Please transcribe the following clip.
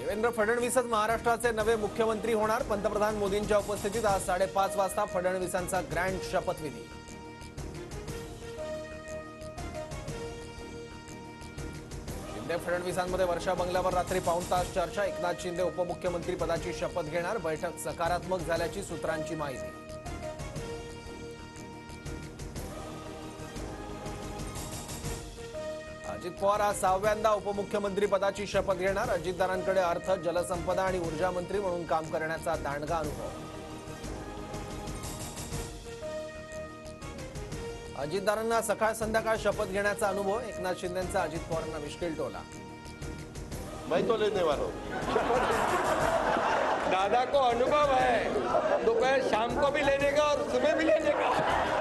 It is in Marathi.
देवेंद्र फडणवीसच महाराष्ट्राचे नवे मुख्यमंत्री होणार। पंतप्रधान मोदींच्या उपस्थितीत आज 5:30 वाजता फडणवीसांचा ग्रँड शपथविधी। शिंदे फडणवीसांमध्ये वर्षा बंगल्यावर रात्री पाऊण तास चर्चा। एकनाथ शिंदे उपमुख्यमंत्री पदाची शपथ घेणार। बैठक सकारात्मक झाल्याची सूत्रांची माहिती। अजित पवार आज 6व्यांदा उपमुख्यमंत्री पदाची शपथ घेणार। अजितदारांकडे अर्थ, जलसंपदा आणि ऊर्जा मंत्री म्हणून काम करण्याचा दांडगा अनुभव। अजितदारांना सकाळ संध्याकाळ शपथ घेण्याचा अनुभव। एकनाथ शिंदेंचा अजित पवारांना मिश्किल टोला। मैं तो लेने वाला हूं। दादा को अनुभव है, दोपहर शाम को भी लेने का और सुबह भी लेने का।